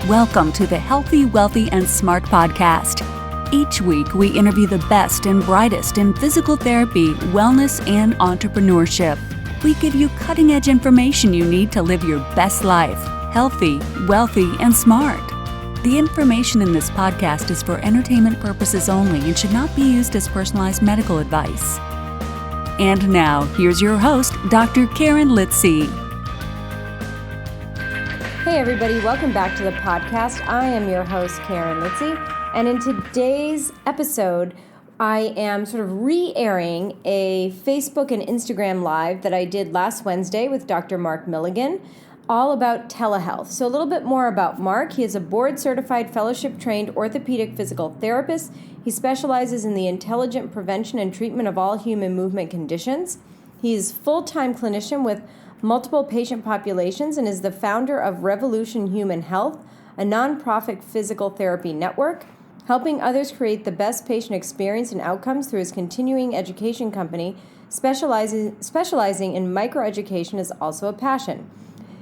Welcome to the Healthy, Wealthy, and Smart podcast. Each week, we interview the best and brightest in physical therapy, wellness, and entrepreneurship. We give you cutting-edge information you need to live your best life, healthy, wealthy, and smart. The information in this podcast is for entertainment purposes only and should not be used as personalized medical advice. And now, here's your host, Dr. Karen Litzy. Hey everybody, welcome back to the podcast. I am your host, Karen Litzy, and in today's episode, I am sort of re-airing a Facebook and Instagram Live that I did last Wednesday with Dr. Mark Milligan, all about telehealth. So a little bit more about Mark. He is a board-certified, fellowship-trained orthopedic physical therapist. He specializes in the intelligent prevention and treatment of all human movement conditions. He is a full-time clinician with multiple patient populations and is the founder of Revolution Human Health, a nonprofit physical therapy network, helping others create the best patient experience and outcomes through his continuing education company. Specializing in microeducation is also a passion.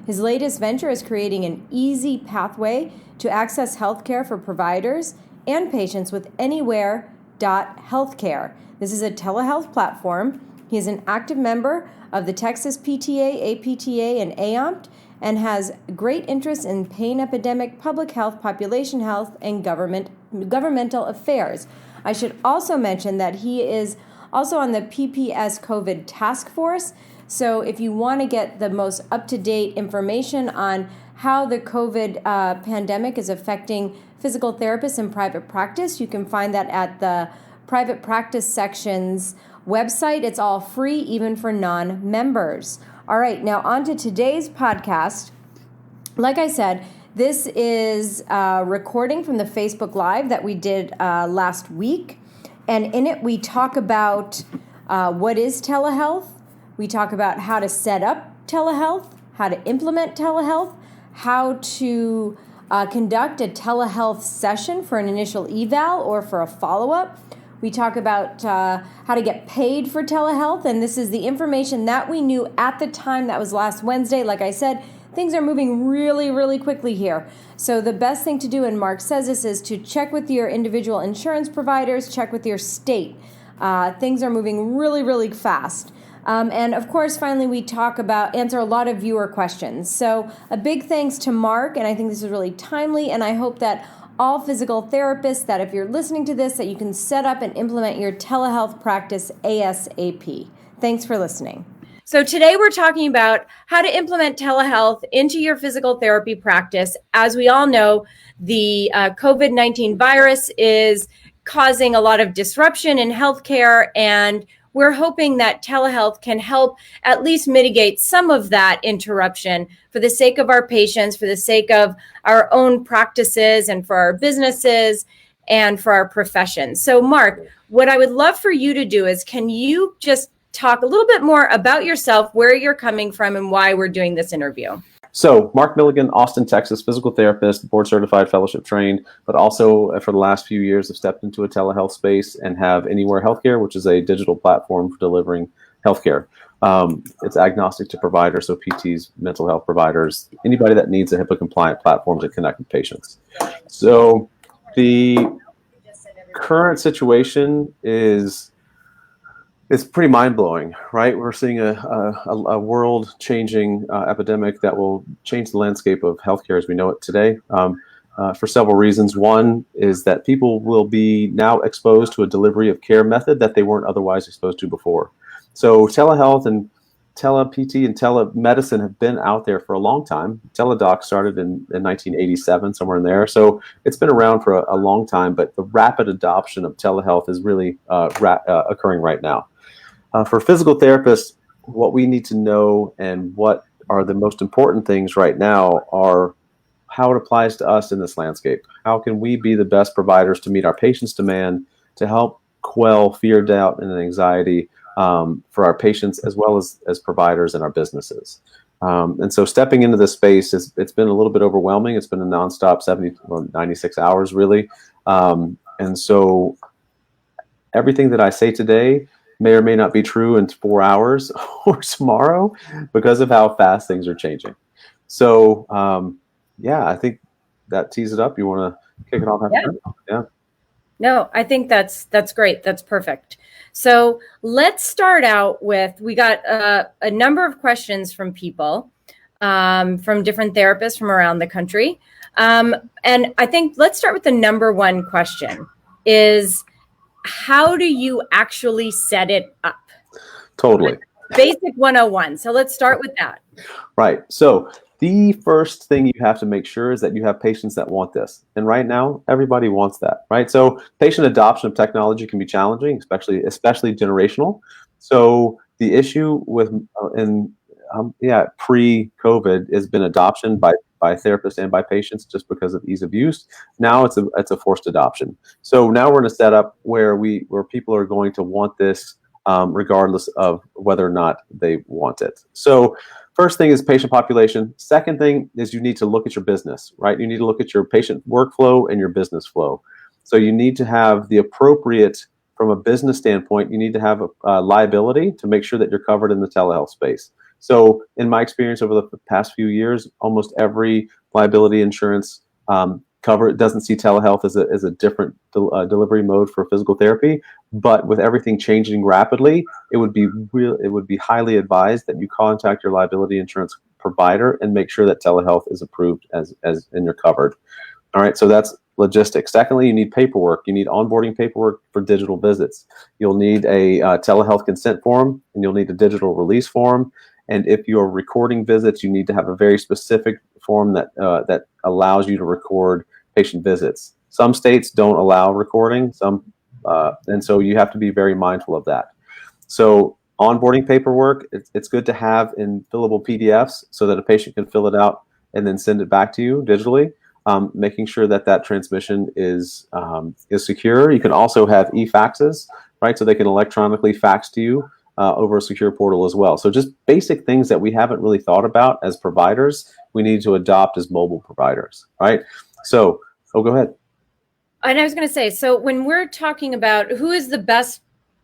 His latest venture is creating an easy pathway to access healthcare for providers and patients with Anywhere.healthcare. This is a telehealth platform. He is an active member of the Texas PTA, APTA, and AOMPT, and has great interest in pain epidemic, public health, population health, and governmental affairs. I should also mention that he is also on the PPS COVID task force. So if you want to get the most up-to-date information on how the COVID pandemic is affecting physical therapists in private practice, you can find that at the private practice section's website. It's all free, even for non-members. All right, now on to today's podcast. Like I said, this is a recording from the Facebook Live that we did last week. And in it, we talk about what is telehealth. We talk about how to set up telehealth, how to implement telehealth, how to conduct a telehealth session for an initial eval or for a follow-up. We talk about how to get paid for telehealth, and this is the information that we knew at the time. That was last Wednesday. Like I said, things are moving really, really quickly here. So the best thing to do, and Mark says this, is to check with your individual insurance providers, check with your state. Things are moving really, really fast. And of course, finally, we answer a lot of viewer questions. So a big thanks to Mark, and I think this is really timely, and I hope that all physical therapists, that if you're listening to this, that you can set up and implement your telehealth practice ASAP. Thanks for listening. So today we're talking about how to implement telehealth into your physical therapy practice. As we all know, the COVID-19 virus is causing a lot of disruption in healthcare, and we're hoping that telehealth can help at least mitigate some of that interruption for the sake of our patients, for the sake of our own practices and for our businesses and for our profession. So Mark, what I would love for you to do is, can you just talk a little bit more about yourself, where you're coming from, and why we're doing this interview? So Mark Milligan, Austin, Texas, physical therapist, board certified, fellowship trained, but also for the last few years have stepped into a telehealth space and have Anywhere.healthcare, which is a digital platform for delivering healthcare. It's agnostic to providers, so PTs, mental health providers, anybody that needs a HIPAA compliant platform to connect with patients. So the current situation is pretty mind-blowing, right? We're seeing a world-changing epidemic that will change the landscape of healthcare as we know it today for several reasons. One is that people will be now exposed to a delivery of care method that they weren't otherwise exposed to before. So telehealth and tele-PT and telemedicine have been out there for a long time. Teledoc started in 1987, somewhere in there. So it's been around for a long time, but the rapid adoption of telehealth is really occurring right now. For physical therapists, what we need to know and what are the most important things right now are how it applies to us in this landscape. How can we be the best providers to meet our patients' demand, to help quell fear, doubt, and anxiety for our patients as well as providers and our businesses. And so stepping into this space, it's been a little bit overwhelming. It's been a nonstop 96 hours, really. And so everything that I say today may or may not be true in 4 hours or tomorrow because of how fast things are changing. So, I think that tees it up? You want to kick it off? Yeah. No, I think that's great. That's perfect. So let's start out with, we got a number of questions from people, from different therapists from around the country. And I think let's start with the number one question is, how do you actually set it up? Totally. Basic 101. So let's start with that. Right. So the first thing you have to make sure is that you have patients that want this. And right now, everybody wants that, right? So patient adoption of technology can be challenging, especially generational. So the issue with pre-COVID has been adoption by therapists and by patients just because of ease of use. Now it's a forced adoption. So now we're in a setup where people are going to want this regardless of whether or not they want it. So first thing is patient population. Second thing is you need to look at your business, right? You need to look at your patient workflow and your business flow. So you need to have the appropriate, from a business standpoint, you need to have a liability to make sure that you're covered in the telehealth space. So in my experience over the past few years, almost every liability insurance doesn't see telehealth as a different delivery mode for physical therapy. But with everything changing rapidly, it would be highly advised that you contact your liability insurance provider and make sure that telehealth is approved and you're covered. All right, so that's logistics. Secondly, you need paperwork. You need onboarding paperwork for digital visits. You'll need a telehealth consent form, and you'll need a digital release form. And if you're recording visits, you need to have a very specific form that allows you to record patient visits. Some states don't allow recording, and so you have to be very mindful of that. So onboarding paperwork, it's good to have in fillable PDFs so that a patient can fill it out and then send it back to you digitally, making sure that transmission is secure. You can also have e-faxes, right? So they can electronically fax to you over a secure portal as well. So just basic things that we haven't really thought about as providers, we need to adopt as mobile providers, right? So, go ahead. And I was going to say, so when we're talking about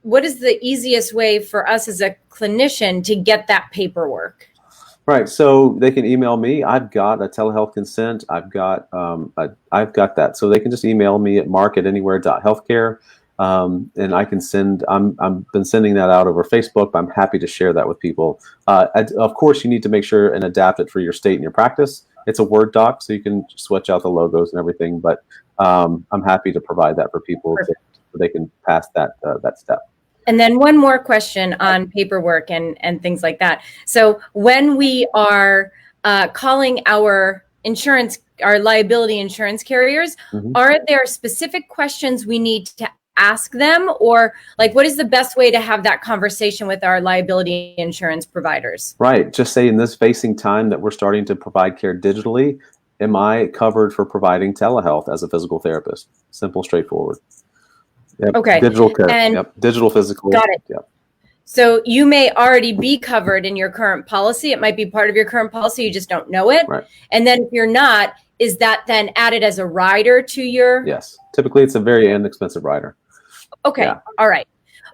what is the easiest way for us as a clinician to get that paperwork? Right. So they can email me. I've got a telehealth consent. I've got that. So they can just email me at mark@anywhere.healthcare. And I can I've been sending that out over Facebook, but I'm happy to share that with people. Of course, you need to make sure and adapt it for your state and your practice. It's a Word doc, so you can switch out the logos and everything, but I'm happy to provide that for people so they can pass that step. And then one more question on paperwork and things like that. So when we are calling our liability insurance carriers, are there specific questions we need to ask them, or like what is the best way to have that conversation with our liability insurance providers? Right. Just say in this facing time that we're starting to provide care digitally, am I covered for providing telehealth as a physical therapist? Simple, straightforward. Yep. Okay. Digital care. And digital, physical. Got it. Yep. So you may already be covered in your current policy. It might be part of your current policy. You just don't know it. Right. And then if you're not, is that then added as a rider to your? Yes. Typically, it's a very inexpensive rider. Okay. Yeah. All right.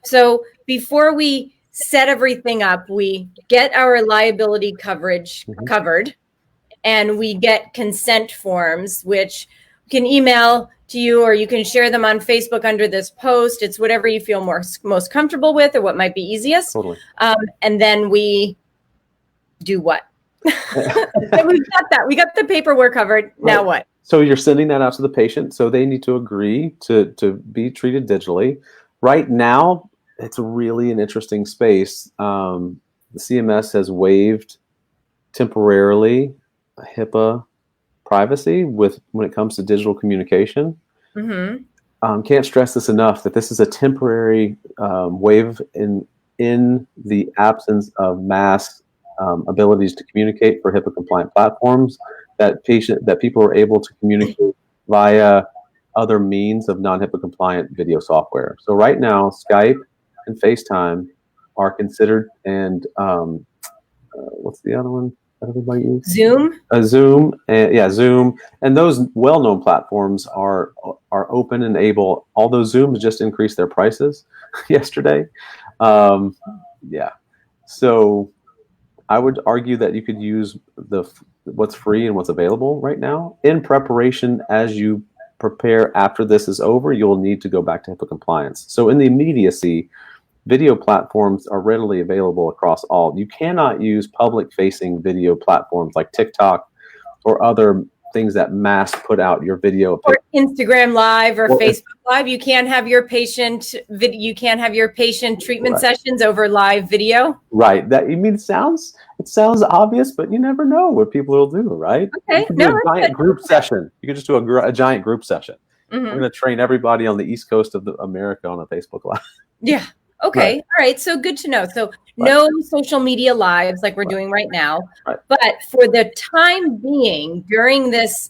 So before we set everything up, we get our liability coverage covered, and we get consent forms, which we can email to you, or you can share them on Facebook under this post. It's whatever you feel most comfortable with, or what might be easiest. Totally. And then we do what? We got that. We got the paperwork covered. Right. Now what? So you're sending that out to the patient. So they need to agree to be treated digitally. Right now, it's really an interesting space. The CMS has waived temporarily HIPAA privacy when it comes to digital communication. Can't stress this enough that this is a temporary waive in the absence of mass abilities to communicate for HIPAA compliant platforms, that people are able to communicate via other means of non-HIPAA compliant video software. So right now, Skype and FaceTime are considered, and what's the other one that everybody uses? Zoom. Zoom, Zoom, and those well-known platforms are open and able. Although Zoom just increased their prices yesterday, so I would argue that you could use what's free and what's available right now in preparation. As you prepare after this is over, you'll need to go back to HIPAA compliance. So in the immediacy, video platforms are readily available across all. You cannot use public-facing video platforms like TikTok or other things that mass put out your video. Or Instagram Live or Facebook Live. You can't have your patient you can't have your patient treatment sessions over live video. Right. It sounds obvious, but you never know what people will do, right? Okay. You can do a giant group session. You can just do a giant group session. Mm-hmm. We're going to train everybody on the East Coast of America on a Facebook Live. Yeah. Okay. Right. All right. So good to know. So no social media lives like we're doing right now. Right. But for the time being, during this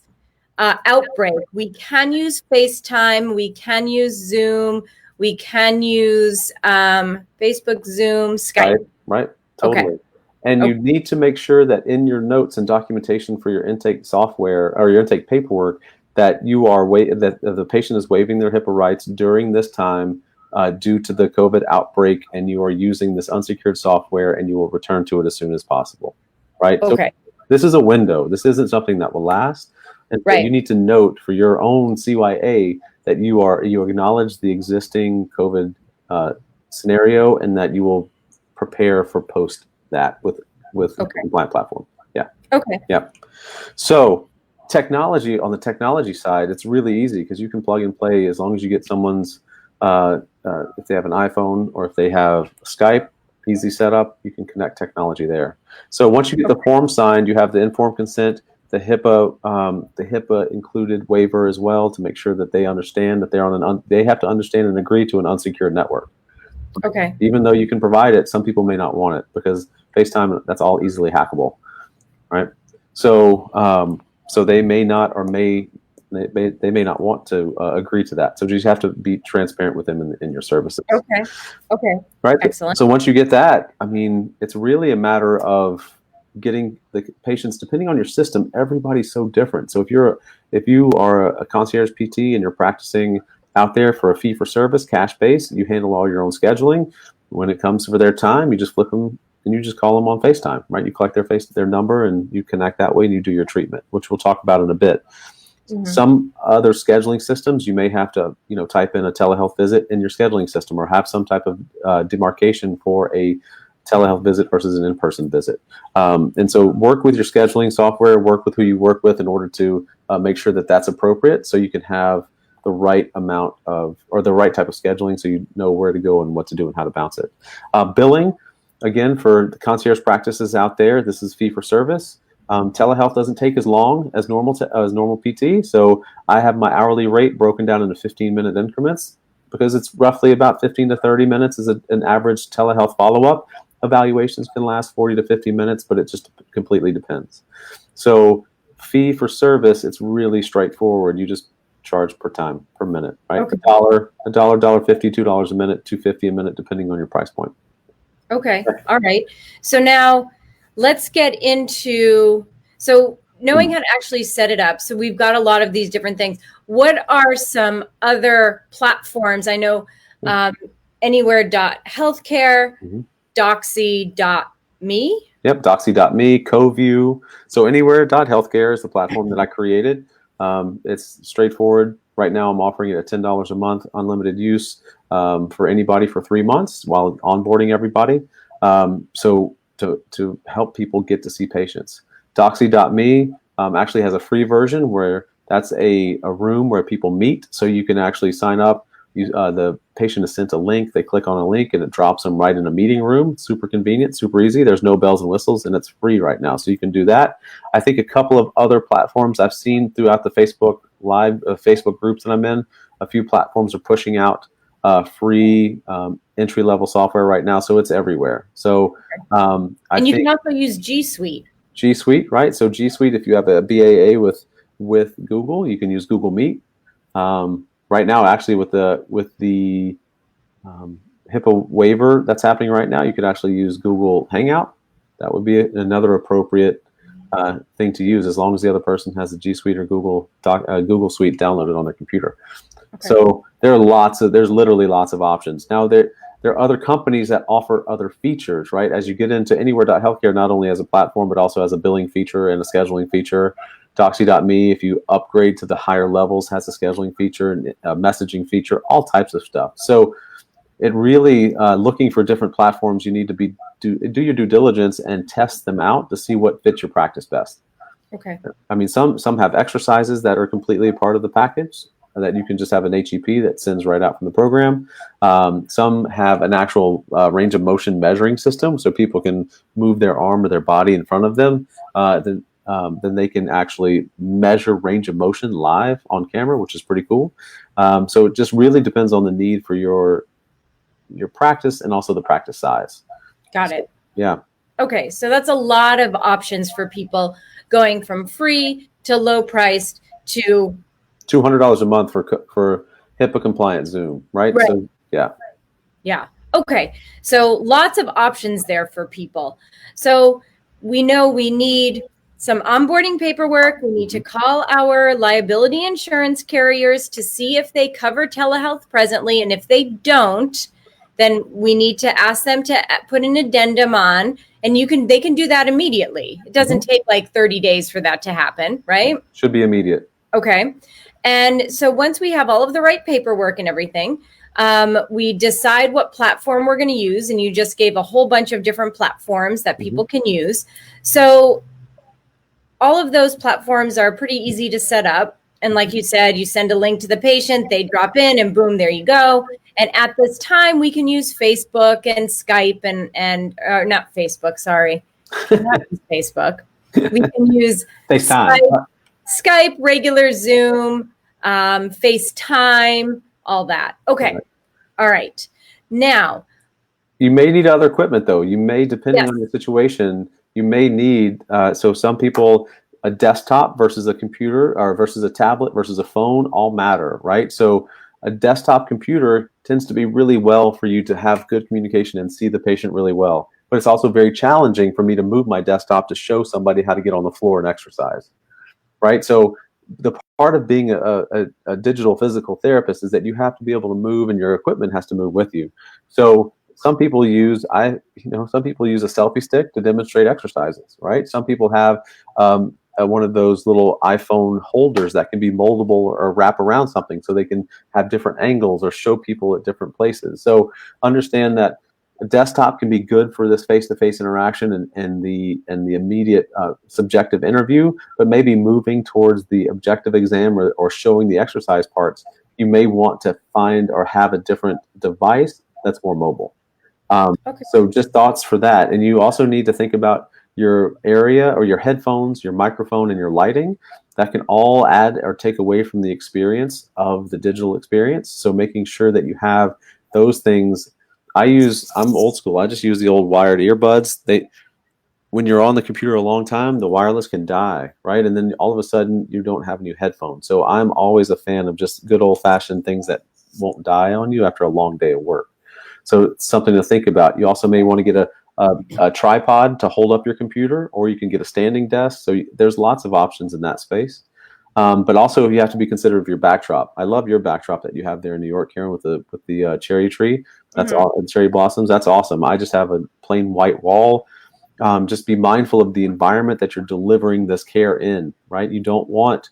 outbreak, we can use FaceTime. We can use Zoom. We can use Facebook, Zoom, Skype. Right. Totally. Okay. And you need to make sure that in your notes and documentation for your intake software or your intake paperwork that that the patient is waiving their HIPAA rights during this time due to the COVID outbreak, and you are using this unsecured software, and you will return to it as soon as possible, right? Okay. So this is a window. This isn't something that will last, and so you need to note for your own CYA that you acknowledge the existing COVID scenario, and that you will prepare for post that with a compliant platform. Yeah. Okay. Yeah. So on the technology side, it's really easy because you can plug and play as long as you get someone's. If they have an iPhone or if they have Skype, easy setup, you can connect technology there. So once you get the form signed, you have the informed consent, the HIPAA included waiver as well to make sure that they understand that they have to understand and agree to an unsecured network. Okay. Even though you can provide it, some people may not want it because FaceTime, that's all easily hackable, right? So they may not they may not want to agree to that. So you just have to be transparent with them in your services. Okay. Right. Excellent. So once you get that, I mean, it's really a matter of getting the patients, depending on your system, everybody's so different. So if you are a concierge PT and you're practicing out there for a fee for service, cash based, you handle all your own scheduling. When it comes for their time, you just flip them and you just call them on FaceTime, right? You collect their number and you connect that way and you do your treatment, which we'll talk about in a bit. Mm-hmm. Some other scheduling systems, you may have to, type in a telehealth visit in your scheduling system or have some type of demarcation for a telehealth visit versus an in-person visit. And so work with your scheduling software, work with who you work with in order to make sure that that's appropriate so you can have the right amount or the right type of scheduling so you know where to go and what to do and how to bounce it. Billing, again, for the concierge practices out there, this is fee for service. Telehealth doesn't take as long as normal PT, so I have my hourly rate broken down into 15-minute increments because it's roughly about 15 to 30 minutes is an average telehealth follow-up. Evaluations can last 40 to 50 minutes, but it just completely depends. So fee for service, it's really straightforward. You just charge per minute, right? Okay. $1, $1.50, $2 a minute, $2.50 a minute, depending on your price point. Okay. All right. So now let's get into, knowing how to actually set it up. So we've got a lot of these different things. What are some other platforms? I know Anywhere.healthcare, Doxy.me. Yep, Doxy.me, CoView. So Anywhere.healthcare is the platform that I created. It's straightforward. Right now, I'm offering it at $10 a month, unlimited use for anybody for 3 months while onboarding everybody. So to help people get to see patients. Doxy.me actually has a free version where that's a room where people meet. So you can actually sign up. The patient is sent a link. They click on a link and it drops them right in a meeting room. Super convenient, super easy. There's no bells and whistles and it's free right now. So you can do that. I think a couple of other platforms I've seen throughout the Facebook Live, Facebook groups that I'm in, a few platforms are pushing out free entry-level software right now, so it's everywhere. So and you can also use G Suite. G Suite, right? So G Suite, if you have a BAA with Google, you can use Google Meet. Right now, actually, with the HIPAA waiver that's happening right now, you could actually use Google Hangout. That would be another appropriate thing to use, as long as the other person has the G Suite or Google Suite downloaded on their computer. Okay. So there's literally lots of options. Now, there are other companies that offer other features, right? As you get into Anywhere.healthcare, not only as a platform, but also as a billing feature and a scheduling feature. Doxy.me, if you upgrade to the higher levels, has a scheduling feature and a messaging feature, all types of stuff. So it really, looking for different platforms, you need to do your due diligence and test them out to see what fits your practice best. Okay. I mean, some have exercises that are completely a part of the package, that you can just have an HEP that sends right out from the program. Some have an actual range of motion measuring system, so people can move their arm or their body in front of them. Then they can actually measure range of motion live on camera, which is pretty cool. So it just really depends on the need for your practice and also the practice size. Got it. Yeah. Okay, so that's a lot of options for people, going from free to low priced to $200 a month for HIPAA compliant Zoom, right? Right. So yeah. Yeah. Okay. So lots of options there for people. So we know we need some onboarding paperwork. We need to call our liability insurance carriers to see if they cover telehealth presently. And if they don't, then we need to ask them to put an addendum on, and they can do that immediately. It doesn't take like 30 days for that to happen, right? Should be immediate. Okay. And so once we have all of the right paperwork and everything, we decide what platform we're going to use. And you just gave a whole bunch of different platforms that people can use. So all of those platforms are pretty easy to set up. And like you said, you send a link to the patient, they drop in, and boom, there you go. And at this time, we can use Facebook and Skype and not Facebook, sorry. Not use Facebook. We can use Skype, regular Zoom, FaceTime, all that. Okay. All right. Now, you may need other equipment, though. You may, depending on your situation, you may need, so some people, a desktop versus a computer or versus a tablet versus a phone all matter, right? So a desktop computer tends to be really well for you to have good communication and see the patient really well. But it's also very challenging for me to move my desktop to show somebody how to get on the floor and exercise, right? So the part of being a digital physical therapist is that you have to be able to move, and your equipment has to move with you. So some people use a selfie stick to demonstrate exercises, right? Some people have one of those little iPhone holders that can be moldable or wrap around something so they can have different angles or show people at different places. So understand that a desktop can be good for this face-to-face interaction and the immediate subjective interview, but maybe moving towards the objective exam or showing the exercise parts, you may want to find or have a different device that's more mobile. So just thoughts for that. And you also need to think about your area or your headphones, your microphone, and your lighting. That can all add or take away from the experience of the digital experience. So making sure that you have those things. I'm old school. I just use the old wired earbuds. When you're on the computer a long time, the wireless can die, right? And then all of a sudden you don't have new headphones. So I'm always a fan of just good old fashioned things that won't die on you after a long day of work. So it's something to think about. You also may want to get a tripod to hold up your computer, or you can get a standing desk. So there's lots of options in that space. But also you have to be considerate of your backdrop. I love your backdrop that you have there in New York, Karen, with the cherry tree. That's all, and cherry blossoms. That's awesome. I just have a plain white wall. Just be mindful of the environment that you're delivering this care in, right? You don't want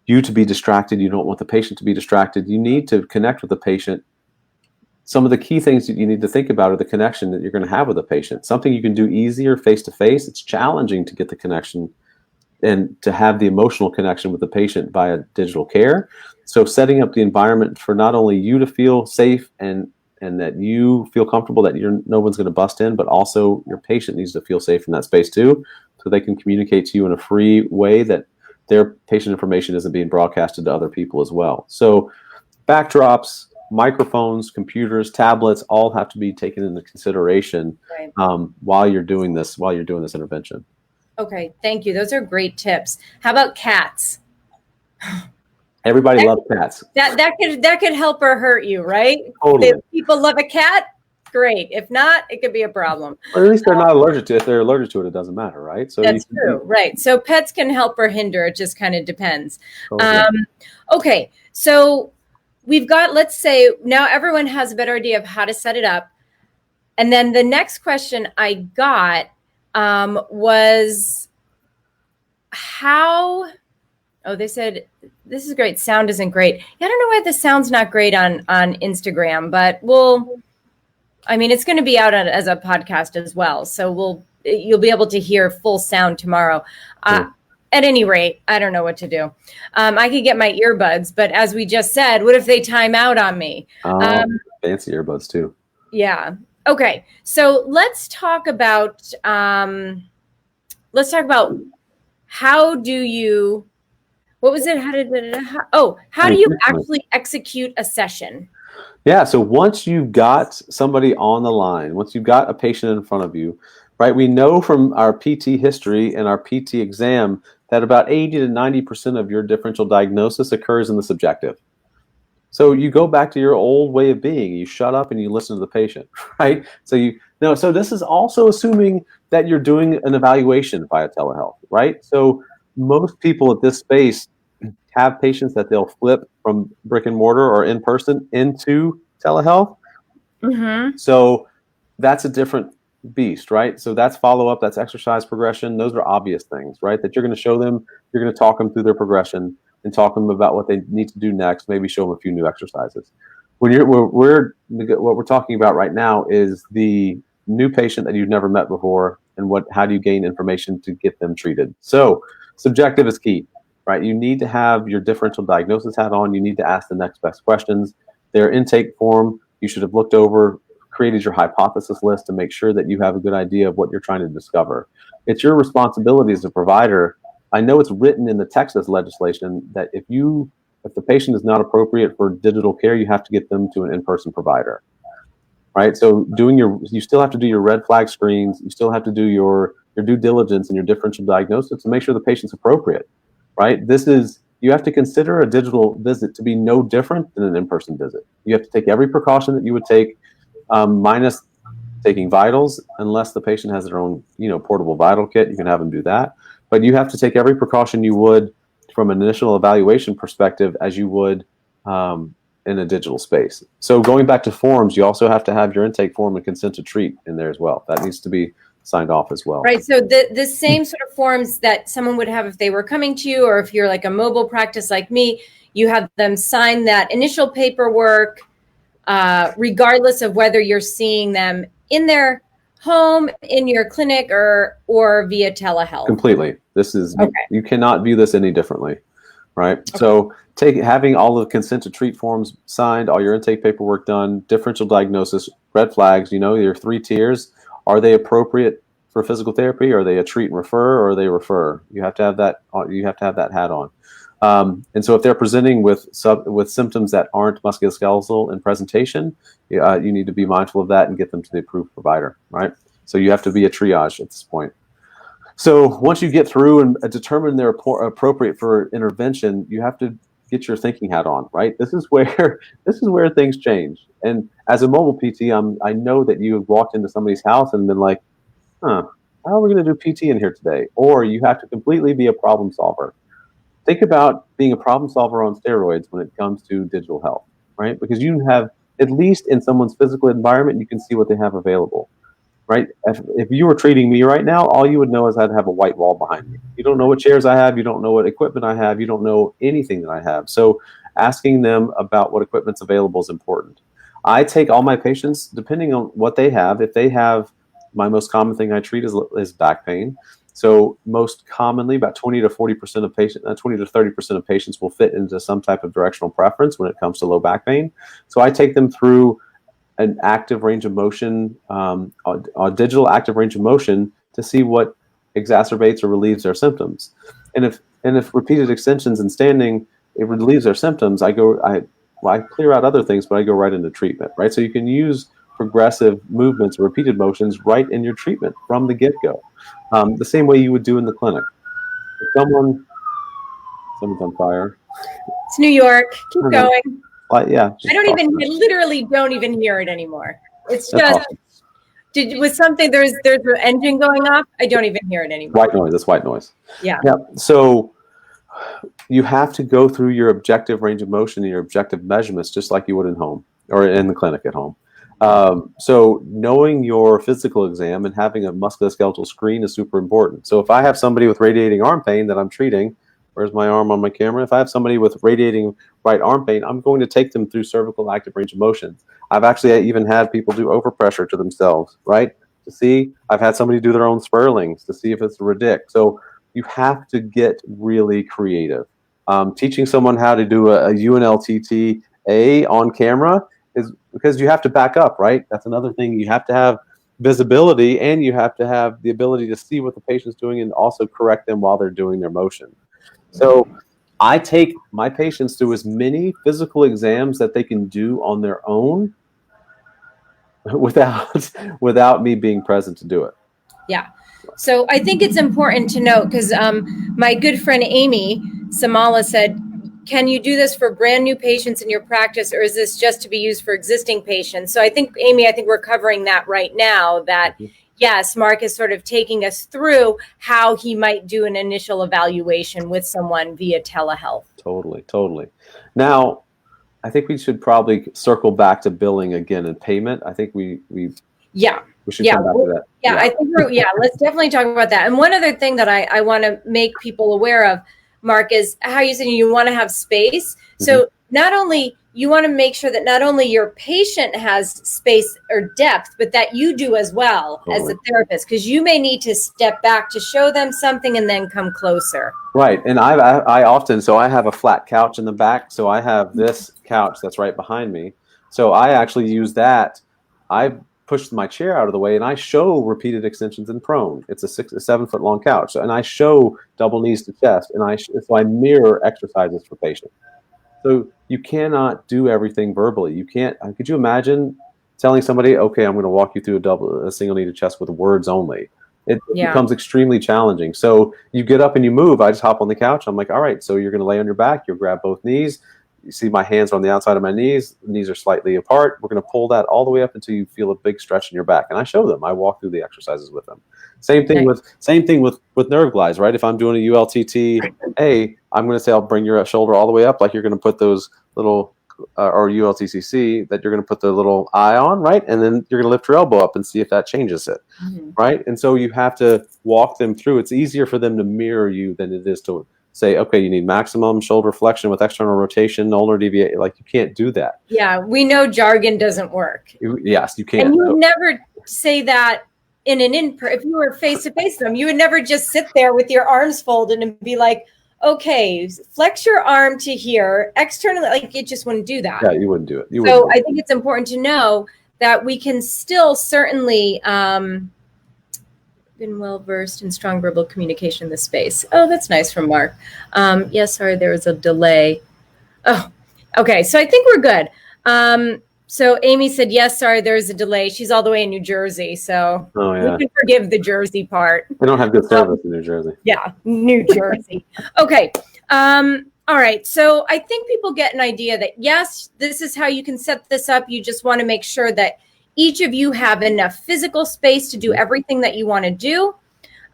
you to be distracted. You don't want the patient to be distracted. You need to connect with the patient. Some of the key things that you need to think about are the connection that you're going to have with the patient. Something you can do easier face-to-face. It's challenging to get the connection and to have the emotional connection with the patient via digital care. So setting up the environment for not only you to feel safe and that you feel comfortable that no one's going to bust in, but also your patient needs to feel safe in that space too, so they can communicate to you in a free way that their patient information isn't being broadcasted to other people as well. So backdrops, microphones, computers, tablets, all have to be taken into consideration while you're doing this intervention. Okay, thank you. Those are great tips. How about cats? Everybody loves cats. That could help or hurt you, right? Totally. If people love a cat, great. If not, it could be a problem. Or at least they're not allergic to it. If they're allergic to it, it doesn't matter, right? So that's true, right? So pets can help or hinder. It just kind of depends. Totally. Okay, so we've got, let's say now everyone has a better idea of how to set it up. And then the next question I got was how, they said, this is great. Sound isn't great. Yeah, I don't know why the sound's not great on Instagram, but it's going to be out as a podcast as well. So you'll be able to hear full sound tomorrow. Sure. At any rate, I don't know what to do. I could get my earbuds, but as we just said, what if they time out on me? Fancy earbuds too. Yeah. Okay. So let's talk about how do you, what was it? How do you actually execute a session? Yeah. So once you've got somebody on the line, once you've got a patient in front of you, right, we know from our PT history and our PT exam that about 80 to 90% of your differential diagnosis occurs in the subjective. So you go back to your old way of being. You shut up and you listen to the patient, right? So this is also assuming that you're doing an evaluation via telehealth, right? So most people at this space have patients that they'll flip from brick and mortar or in person into telehealth. Mm-hmm. So that's a different beast, right? So that's follow-up, that's exercise progression. Those are obvious things, right? That you're going to show them, you're going to talk them through their progression and talk them about what they need to do next, maybe show them a few new exercises. What we're talking about right now is the new patient that you've never met before and how do you gain information to get them treated. So subjective is key, right? You need to have your differential diagnosis hat on. You need to ask the next best questions. Their intake form, you should have looked over, created your hypothesis list to make sure that you have a good idea of what you're trying to discover. It's your responsibility as a provider. I know it's written in the Texas legislation that if the patient is not appropriate for digital care, you have to get them to an in-person provider, right? So you still have to do your red flag screens. You still have to do your due diligence and your differential diagnosis to make sure the patient's appropriate, right? You have to consider a digital visit to be no different than an in-person visit. You have to take every precaution that you would take, minus taking vitals, unless the patient has their own, portable vital kit. You can have them do that. But you have to take every precaution you would from an initial evaluation perspective as you would in a digital space. So going back to forms, you also have to have your intake form and consent to treat in there as well. That needs to be signed off as well. Right. So the same sort of forms that someone would have if they were coming to you, or if you're like a mobile practice like me, you have them sign that initial paperwork, regardless of whether you're seeing them in their home, in your clinic, or via telehealth. Completely. You cannot view this any differently, right? Okay. So having all the consent to treat forms signed, all your intake paperwork done, differential diagnosis, red flags, your 3 tiers. Are they appropriate for physical therapy? Are they a treat and refer, or are they refer? You have to have that. You have to have that hat on. And so if they're presenting with symptoms that aren't musculoskeletal in presentation, you need to be mindful of that and get them to the approved provider, right? So you have to be a triage at this point. So once you get through and determine they're appropriate for intervention, you have to get your thinking hat on, right? This is where things change. And as a mobile PT, I know that you have walked into somebody's house and been like, how are we going to do PT in here today? Or you have to completely be a problem solver. Think about being a problem solver on steroids when it comes to digital health, right? Because you have, at least in someone's physical environment, you can see what they have available, right? If you were treating me right now, all you would know is I'd have a white wall behind me. You don't know what chairs I have. You don't know what equipment I have. You don't know anything that I have. So asking them about what equipment's available is important. I take all my patients, depending on what they have. If they have, my most common thing I treat is back pain. So most commonly, about 20 to 30% of patients will fit into some type of directional preference when it comes to low back pain. So I take them through an active range of motion, a digital active range of motion, to see what exacerbates or relieves their symptoms. And if repeated extensions and standing, it relieves their symptoms, I clear out other things, but I go right into treatment, right? So you can use progressive movements or repeated motions right in your treatment from the get-go. The same way you would do in the clinic. If someone's on fire. It's New York. Keep going. Yeah. Literally don't even hear it anymore. It's just, awesome. With something, there's an engine going off. I don't even hear it anymore. White noise. That's white noise. Yeah. So you have to go through your objective range of motion and your objective measurements just like you would in home or in the clinic at home. So knowing your physical exam and having a musculoskeletal screen is super important. So if I have somebody with radiating arm pain that I'm treating, where's my arm on my camera? If I have somebody with radiating right arm pain, I'm going to take them through cervical active range of motion. I've actually even had people do overpressure to themselves, right? To see, I've had somebody do their own spurlings to see if it's a radic. So you have to get really creative. Teaching someone how to do a UNLTTA on camera is because you have to back up, right? That's another thing. You have to have visibility and you have to have the ability to see what the patient's doing and also correct them while they're doing their motion. So I take my patients through as many physical exams that they can do on their own without me being present to do it. Yeah. So I think it's important to note because my good friend Amy Samala said, can you do this for brand new patients in your practice, or is this just to be used for existing patients? So I think, Amy, we're covering that right now, that yes, Mark is sort of taking us through how he might do an initial evaluation with someone via telehealth. Totally. Now, I think we should probably circle back to billing again and payment. I think we should come back to that. Yeah, I think let's definitely talk about that. And one other thing that I want to make people aware of, Mark, is how you said you want to have space. So not only you want to make sure that not only your patient has space or depth, but that you do as well as a therapist, because you may need to step back to show them something and then come closer. Right. And I often, so I have a flat couch in the back. So I have this couch that's right behind me. So I actually use that. I push my chair out of the way and I show repeated extensions in prone. It's a 7 foot long couch. And I show double knees to chest. And so I mirror exercises for patients. So you cannot do everything verbally. You can't. Could you imagine telling somebody, okay, I'm going to walk you through a single knee to chest with words only? It becomes extremely challenging. So you get up and you move. I just hop on the couch. I'm like, all right, so you're going to lay on your back. You'll grab both knees. You see my hands are on the outside of my knees. The knees are slightly apart. We're going to pull that all the way up until you feel a big stretch in your back. And I show them. I walk through the exercises with them. Same thing with nerve glides, right? If I'm doing a ULTT, I'm going to say I'll bring your shoulder all the way up, like you're going to put those little or ULTCC, that you're going to put the little eye on, right? And then you're going to lift your elbow up and see if that changes it, right? And so you have to walk them through. It's easier for them to mirror you than it is to say, okay, you need maximum shoulder flexion with external rotation, ulnar deviation. Like, you can't do that. Yeah, we know jargon doesn't work. Yes, you can't. And you would never say that if you were face to face with them, you would never just sit there with your arms folded and be like, okay, flex your arm to here externally. Like, it just wouldn't do that. Yeah, you wouldn't do it. I think it's important to know that we can still certainly been well versed in strong verbal communication in this space. Oh, that's nice from Mark. Yes, sorry, there was a delay. Oh, okay. So I think we're good. So Amy said, yes, sorry, there's a delay. She's all the way in New Jersey. So we can forgive the Jersey part. They don't have good service in New Jersey. Yeah, New Jersey. Okay. All right. So I think people get an idea that, yes, this is how you can set this up. You just want to make sure that each of you have enough physical space to do everything that you want to do.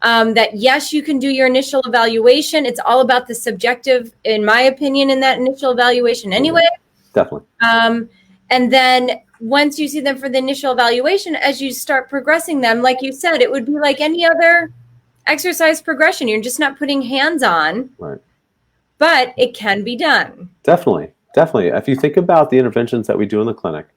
That, yes, you can do your initial evaluation. It's all about the subjective, in my opinion, in that initial evaluation anyway. Definitely. And then once you see them for the initial evaluation, as you start progressing them, like you said, it would be like any other exercise progression. You're just not putting hands on, right? But it can be done. Definitely. If you think about the interventions that we do in the clinic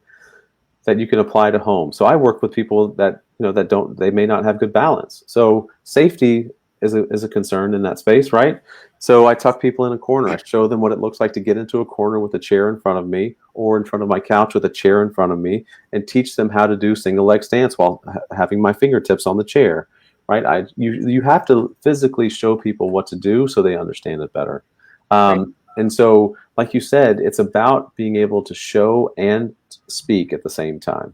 that you can apply to home. So I work with people that, they may not have good balance. So safety is a concern in that space, right? So I tuck people in a corner. I show them what it looks like to get into a corner with a chair in front of me, or in front of my couch with a chair in front of me, and teach them how to do single leg stance while having my fingertips on the chair, right? You have to physically show people what to do so they understand it better. Right. And so, like you said, it's about being able to show and speak at the same time,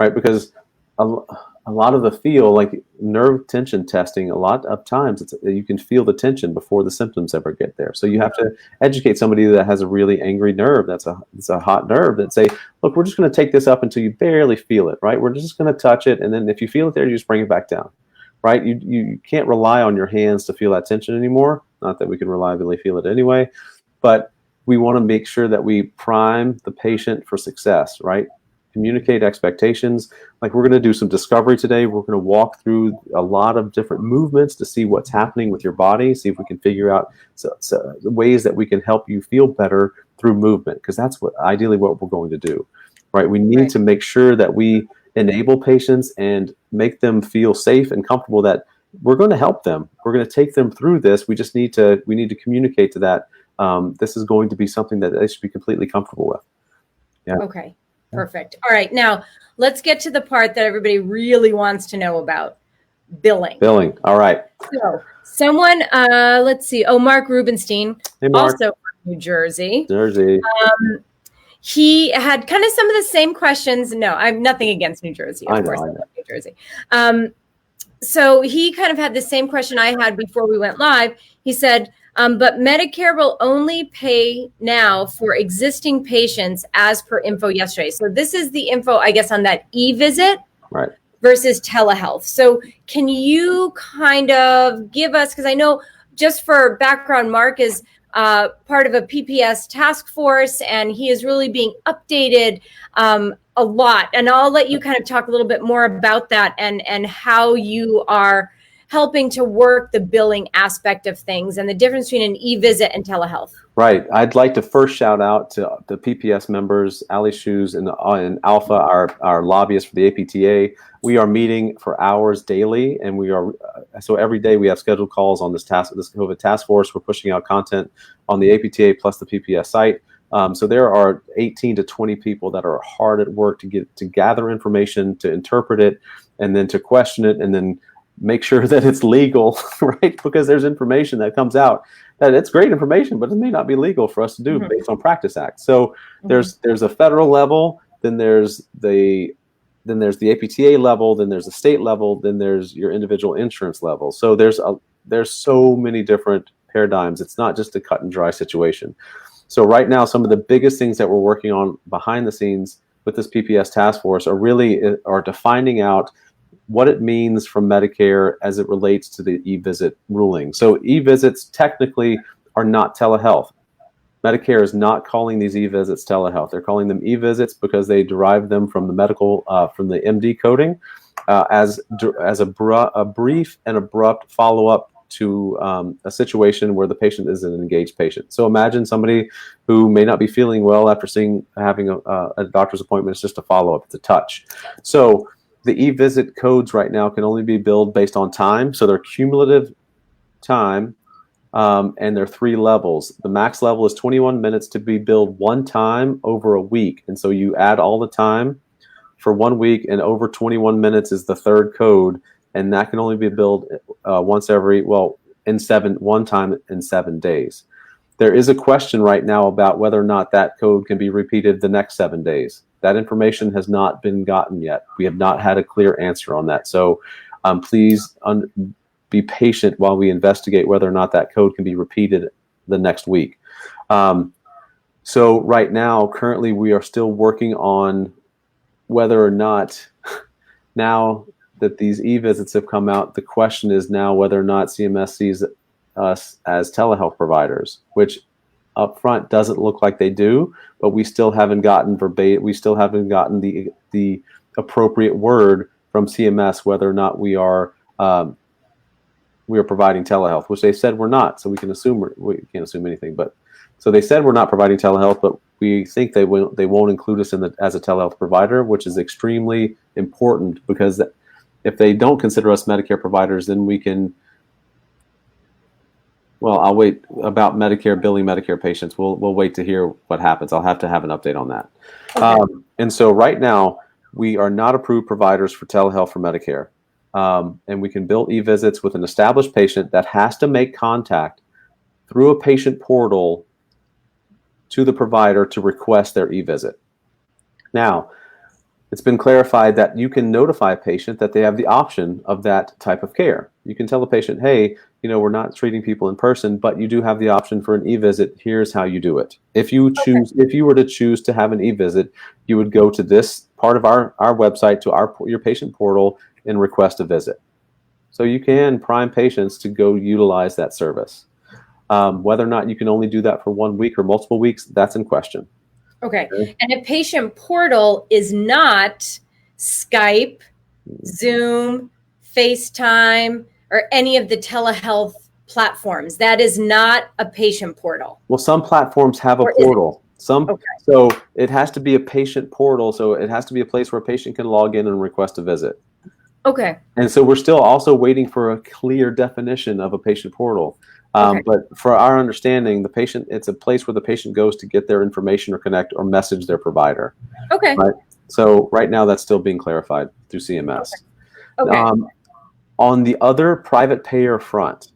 right? Because a lot of the feel, like nerve tension testing, a lot of times you can feel the tension before the symptoms ever get there. So you have to educate somebody that has a really angry nerve, it's a hot nerve, that say, look, we're just going to take this up until you barely feel it, right? We're just going to touch it, and then if you feel it there, you just bring it back down, right? You can't rely on your hands to feel that tension anymore. not that we can reliably feel it anyway, but we want to make sure that we prime the patient for success, right? Communicate expectations. Like, we're going to do some discovery today. We're going to walk through a lot of different movements to see what's happening with your body, see if we can figure out ways that we can help you feel better through movement, because that's ideally what we're going to do, right? We need to make sure that we enable patients and make them feel safe and comfortable that we're going to help them. We're going to take them through this. We need to communicate to that. This is going to be something that they should be completely comfortable with. Yeah. Okay. Perfect. All right. Now let's get to the part that everybody really wants to know about: billing. Billing. All right. So someone, let's see. Oh, Mark Rubenstein, Hey, Mark. also from New Jersey. Jersey. He had kind of some of the same questions. No, I'm nothing against New Jersey. Of course, I love New Jersey. So he kind of had the same question I had before we went live. He said, but Medicare will only pay now for existing patients as per info yesterday. So this is the info, I guess, on that e-visit versus telehealth. So can you kind of give us, because I know, just for background, Mark is part of a PPS task force, and he is really being updated a lot. And I'll let you kind of talk a little bit more about that and how you are helping to work the billing aspect of things and the difference between an e-visit and telehealth. Right. I'd like to first shout out to the PPS members, Ali Shoes and Alpha, our lobbyists for the APTA. We are meeting for hours daily, and we are so every day we have scheduled calls on this COVID task force. We're pushing out content on the APTA plus the PPS site. So there are 18 to 20 people that are hard at work to gather information, to interpret it, and then to question it, and then make sure that it's legal, right? Because there's information that comes out that it's great information, but it may not be legal for us to do based on Practice Act. So there's a federal level, then there's the APTA level, then there's the state level, then there's your individual insurance level. So there's so many different paradigms. It's not just a cut and dry situation. So right now, some of the biggest things that we're working on behind the scenes with this PPS task force are defining out what it means from Medicare as it relates to the e-visit ruling. So e-visits technically are not telehealth. Medicare is not calling these e-visits telehealth. They're calling them e-visits because they derive them from the medical, from the MD coding, as a brief and abrupt follow-up to a situation where the patient is an engaged patient. So imagine somebody who may not be feeling well after having a doctor's appointment. It's just a follow-up. It's a touch. So the e-visit codes right now can only be billed based on time. So they're cumulative time, and they're 3 levels. The max level is 21 minutes to be billed one time over a week. And so you add all the time for 1 week, and over 21 minutes is the third code. And that can only be billed one time in 7 days. There is a question right now about whether or not that code can be repeated the next 7 days. That information has not been gotten yet. We have not had a clear answer on that. So please be patient while we investigate whether or not that code can be repeated the next week. So right now, currently, we are still working on whether or not, now that these e-visits have come out, the question is now whether or not CMS sees us as telehealth providers, which up front doesn't look like they do, but we still haven't gotten the appropriate word from CMS whether or not we are providing telehealth, which they said we're not. So we can't assume anything. But so they said we're not providing telehealth, but we think they won't include us as a telehealth provider, which is extremely important, because if they don't consider us Medicare providers, then we can. Well, I'll wait about Medicare billing Medicare patients. We'll wait to hear what happens. I'll have to have an update on that. Okay. And so right now, we are not approved providers for telehealth for Medicare. And we can bill e-visits with an established patient that has to make contact through a patient portal to the provider to request their e-visit. Now, it's been clarified that you can notify a patient that they have the option of that type of care. You can tell the patient, hey, we're not treating people in person, but you do have the option for an e-visit. Here's how you do it. If you were to choose to have an e-visit, you would go to this part of our website, to your patient portal, and request a visit. So you can prime patients to go utilize that service. Whether or not you can only do that for 1 week or multiple weeks, that's in question. Okay. And a patient portal is not Skype, Zoom, FaceTime, or any of the telehealth platforms. That is not a patient portal. Well, some platforms have a portal. So it has to be a patient portal. So it has to be a place where a patient can log in and request a visit. Okay. And so we're still also waiting for a clear definition of a patient portal. But for our understanding, it's a place where the patient goes to get their information or connect or message their provider. Okay. Right? So right now that's still being clarified through CMS. Okay. On the other private payer front,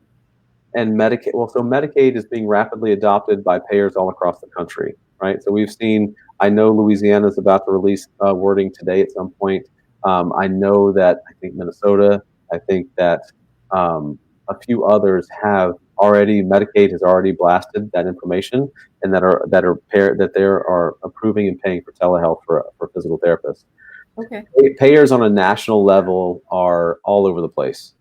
and Medicaid, so Medicaid is being rapidly adopted by payers all across the country, right? So we've seen, I know Louisiana is about to release wording today at some point. I know that, I think Minnesota, I think that a few others have already, Medicaid has already blasted that information, and that they are approving and paying for telehealth for physical therapists. Okay. Payers on a national level are all over the place.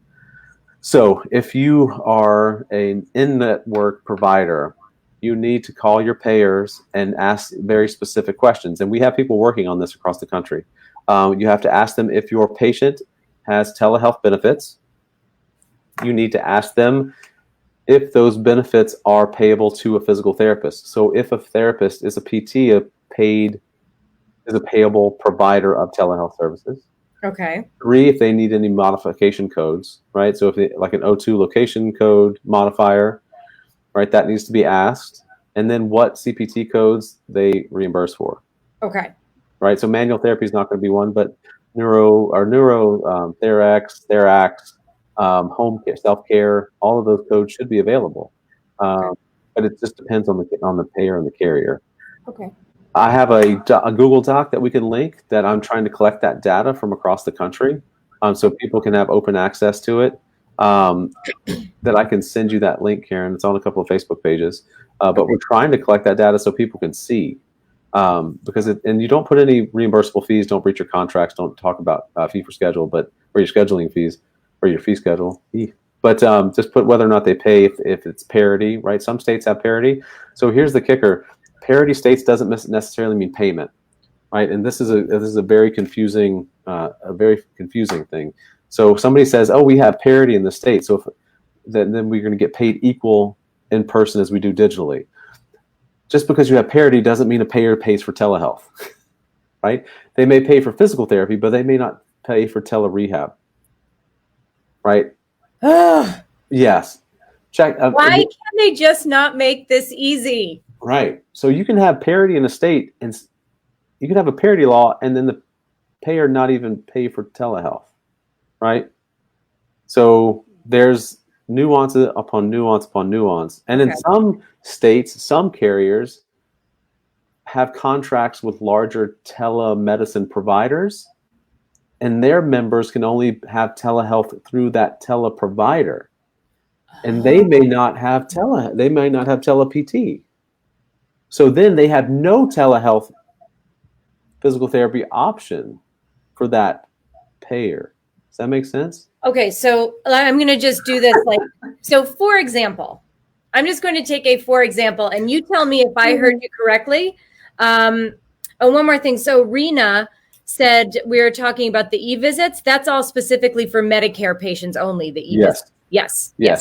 So if you are an in-network provider, you need to call your payers and ask very specific questions. And we have people working on this across the country. You have to ask them if your patient has telehealth benefits. You need to ask them if those benefits are payable to a physical therapist. So if a therapist is a PT, is a payable provider of telehealth services. Okay. 3, if they need any modification codes, right? So if they, like an O2 location code modifier, right, that needs to be asked. And then what CPT codes they reimburse for. Okay. Right. So manual therapy is not going to be one, but Therax, home care, self-care, all of those codes should be available. But it just depends on the payer and the carrier. Okay. I have a Google Doc that we can link that I'm trying to collect that data from across the country, so people can have open access to it. That I can send you that link, Karen. It's on a couple of Facebook pages. But we're trying to collect that data so people can see. Because and you don't put any reimbursable fees, don't breach your contracts, don't talk about fee for schedule, or your scheduling fees, or your fee schedule. But just put whether or not they pay if it's parity, right? Some states have parity. So here's the kicker. Parity states doesn't necessarily mean payment, right? And this is a very confusing thing. So if somebody says, "Oh, we have parity in the state," so then we're going to get paid equal in person as we do digitally. Just because you have parity doesn't mean a payer pays for telehealth, right? They may pay for physical therapy, but they may not pay for tele-rehab, right? Yes. Check. Why can they just not make this easy? Right. So you can have parity in a state, and you can have a parity law, and then the payer not even pay for telehealth, right? So there's nuance upon nuance upon nuance. And in some states, some carriers have contracts with larger telemedicine providers, and their members can only have telehealth through that teleprovider. And they may not have tele-PT. So then they have no telehealth physical therapy option for that payer. Does that make sense? Okay, so I'm going to just do this so for example, I'm just going to take a for example, and you tell me if I heard you correctly. Oh, one more thing. So Rena said we were talking about the e-visits. That's all specifically for Medicare patients only, the e-visits. Yes. Okay.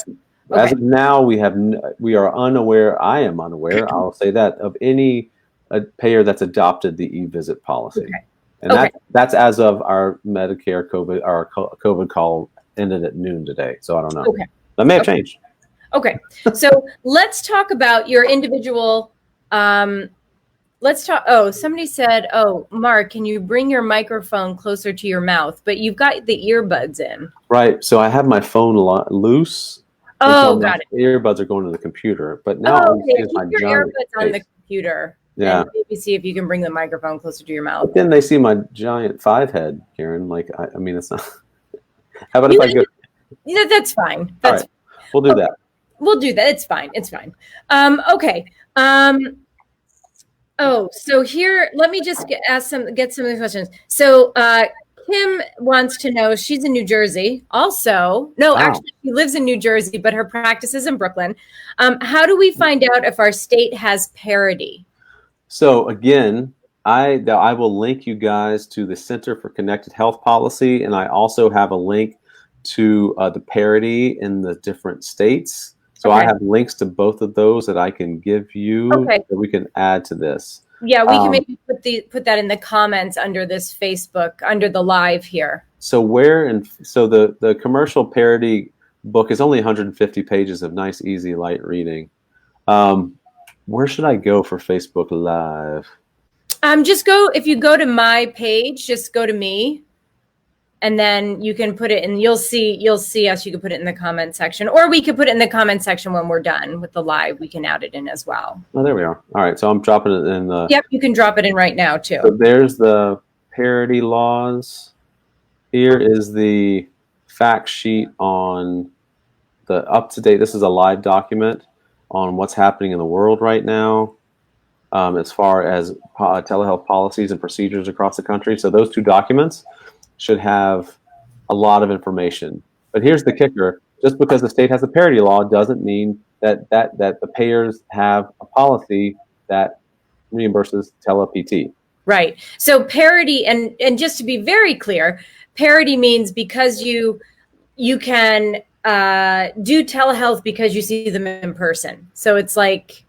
As of now, we are unaware. I am unaware. I'll say that of any payer that's adopted the e-visit policy, and that's as of our Medicare COVID call ended at noon today. So I don't know. Okay, that may have changed. Okay, so let's talk about your individual. Let's talk. Oh, somebody said, "Oh, Mark, can you bring your microphone closer to your mouth?" But you've got the earbuds in. Right. So I have my phone loose. Oh, got it. Earbuds are going to the computer, but now keep your earbuds on the computer. Yeah. And maybe see if you can bring the microphone closer to your mouth. But then they see my giant 5 head, Karen. Like, I mean, it's not. How about if I go? Yeah, that's fine. All right. We'll do that. We'll do that. It's fine. It's fine. Okay. Oh, so here, let me just get some of the questions. So Kim wants to know, she's in New Jersey. Also, no, Wow. actually, she lives in New Jersey, but her practice is in Brooklyn. How do we find out if our state has parity? So again, I will link you guys to the Center for Connected Health Policy, and I also have a link to the parity in the different states. So I Okay. have links to both of those that I can give you Okay. that we can add to this. Yeah, we can maybe put that in the comments under this Facebook, under the live here. So the commercial parity book is only 150 pages of nice, easy, light reading. Where should I go for Facebook Live? Just go, if you go to my page, just go to me, and then you can put it in, you'll see us, you can put it in the comment section, or we could put it in the comment section when we're done with the live, we can add it in as well. Oh, there we are. All right, so I'm dropping it in the... Yep, you can drop it in right now too. So there's the parity laws. Here is the fact sheet on the up-to-date, this is a live document on what's happening in the world right now as far as telehealth policies and procedures across the country. So those two documents should have a lot of information. But here's the kicker. Just because the state has a parity law doesn't mean that the payers have a policy that reimburses tele-PT. Right. So parity, and just to be very clear, parity means because you can do telehealth because you see them in person. So it's like...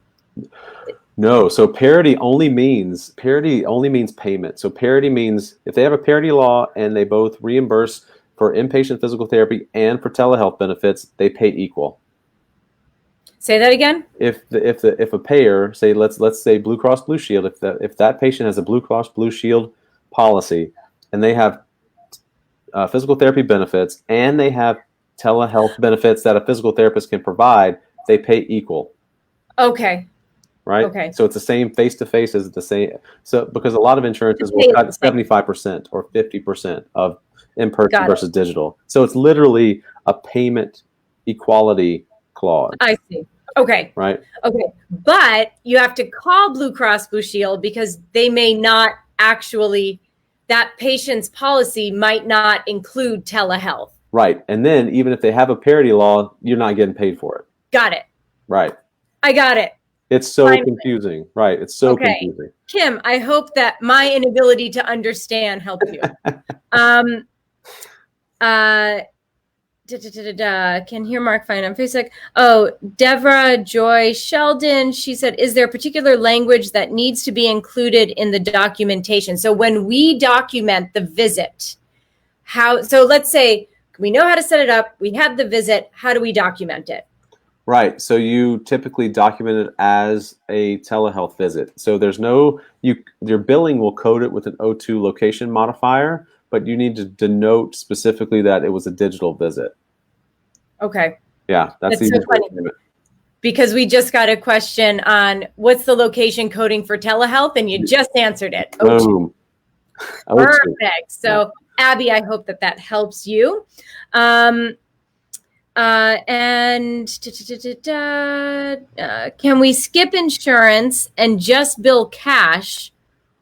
No, so parity only means payment. So parity means if they have a parity law and they both reimburse for inpatient physical therapy and for telehealth benefits, they pay equal. Say that again. If a payer, say let's say Blue Cross Blue Shield, if that patient has a Blue Cross Blue Shield policy and they have physical therapy benefits and they have telehealth benefits that a physical therapist can provide, they pay equal. Okay. Right. Okay. So it's the same face-to-face as the same. So because a lot of insurances will cut 75% or 50% of in-person versus digital. So it's literally a payment equality clause. I see. Okay. Right. Okay. But you have to call Blue Cross Blue Shield because they may not actually, that patient's policy might not include telehealth. Right. And then even if they have a parity law, you're not getting paid for it. Got it. Right. I got it. It's so confusing. Right. It's so confusing. Kim, I hope that my inability to understand helped you. Can hear Mark fine on Facebook. Oh, Devra Joy Sheldon. She said, is there particular language that needs to be included in the documentation? So when we document the visit, so let's say we know how to set it up. We have the visit. How do we document it? Right. So you typically document it as a telehealth visit. So there's your billing will code it with an O2 location modifier, but you need to denote specifically that it was a digital visit. Okay. Yeah, that's so funny. Because we just got a question on what's the location coding for telehealth, and you just answered it. Boom. Perfect. So Abby, I hope that helps you. And can we skip insurance and just bill cash,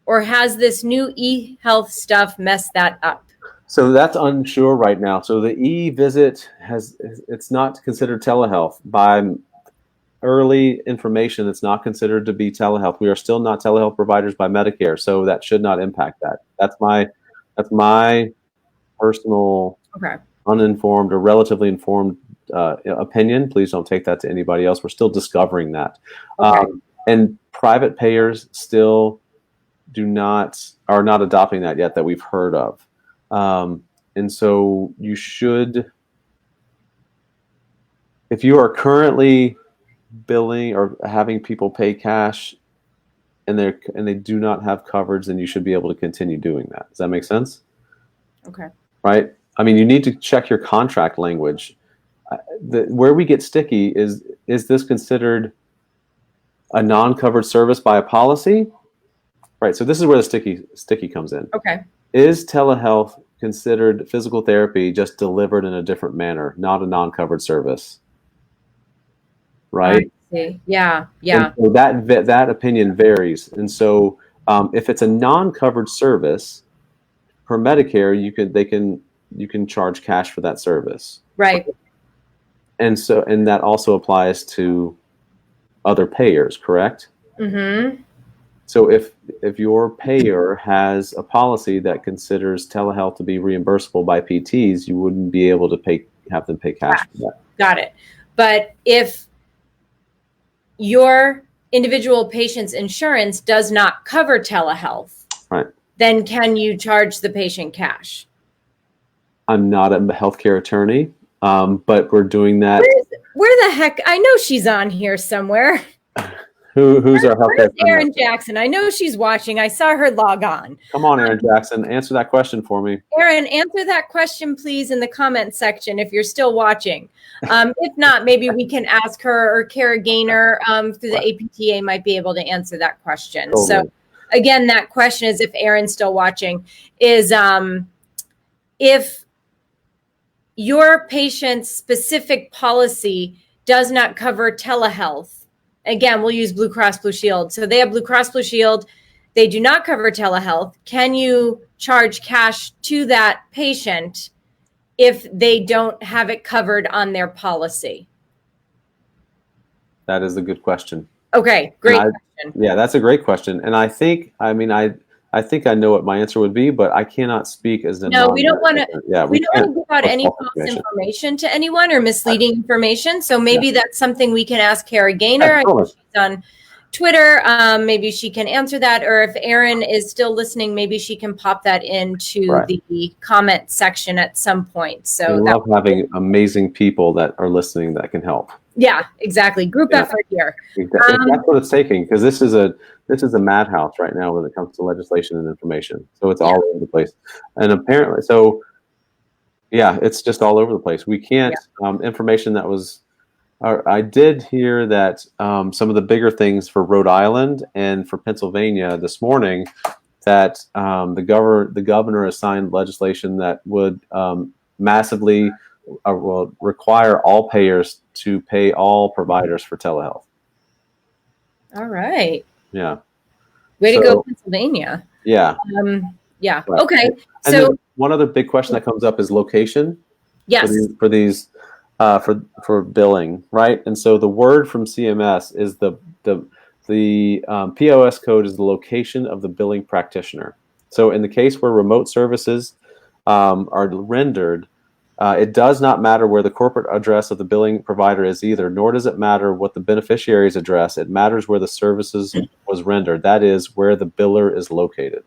or has this new e-health stuff messed that up? So that's unsure right now. So the e-visit it's not considered telehealth. By early information, it's not considered to be telehealth. We are still not telehealth providers by Medicare, so that should not impact that. That's my personal uninformed or relatively informed opinion. Please don't take that to anybody else. We're still discovering that. And private payers still are not adopting that yet that we've heard of. And so you should, if you are currently billing or having people pay cash and they do not have coverage, then you should be able to continue doing that. Does that make sense? Okay. Right? I mean, you need to check your contract language. Where we get sticky is this considered a non-covered service by a policy? Right. So this is where the sticky comes in. Okay. Is telehealth considered physical therapy just delivered in a different manner, not a non-covered service? Right. I see. Yeah. Yeah. And so that opinion varies. And so if it's a non-covered service, for Medicare, you can charge cash for that service. Right. And that also applies to other payers, correct? Mm-hmm. So if your payer has a policy that considers telehealth to be reimbursable by PTs, you wouldn't be able to have them pay cash for that. Got it. But if your individual patient's insurance does not cover telehealth, right, then can you charge the patient cash? I'm not a healthcare attorney, but we're doing that. Where the heck? I know she's on here somewhere. Who's our healthcare attorney? Erin Jackson. I know she's watching. I saw her log on. Come on, Erin Jackson. Answer that question for me. Erin, answer that question, please, in the comment section if you're still watching. If not, maybe we can ask her, or Kara Gaynor through the APTA might be able to answer that question. Totally. So again, that question is, if Erin's still watching, is if your patient's specific policy does not cover telehealth. Again, we'll use Blue Cross Blue Shield. So they have Blue Cross Blue Shield. They do not cover telehealth. Can you charge cash to that patient if they don't have it covered on their policy? That is a good question. Okay, great question. Yeah, that's a great question. And I think I know what my answer would be, but I cannot speak as a we don't want to. Yeah, we don't want to give out any false information to anyone or misleading information. So maybe that's something we can ask Kara Gaynor. I know she's on Twitter. Maybe she can answer that. Or if Erin is still listening, maybe she can pop that into the comment section at some point. So we love having amazing people that are listening that can help. Yeah, exactly. Group effort here. That's what it's taking, because this is a madhouse right now when it comes to legislation and information. So it's all over the place, and apparently, it's just all over the place. We can't information that was. I did hear that some of the bigger things for Rhode Island and for Pennsylvania this morning, that the governor has signed legislation that would massively will require all payers to pay all providers for telehealth. All right. Yeah. Way to go, Pennsylvania. Yeah. Yeah. Right. Okay. And so one other big question that comes up is location. Yes. For these for billing, right? And so the word from CMS is the POS code is the location of the billing practitioner. So in the case where remote services are rendered, it does not matter where the corporate address of the billing provider is either, nor does it matter what the beneficiary's address. It matters where the services was rendered. That is where the biller is located.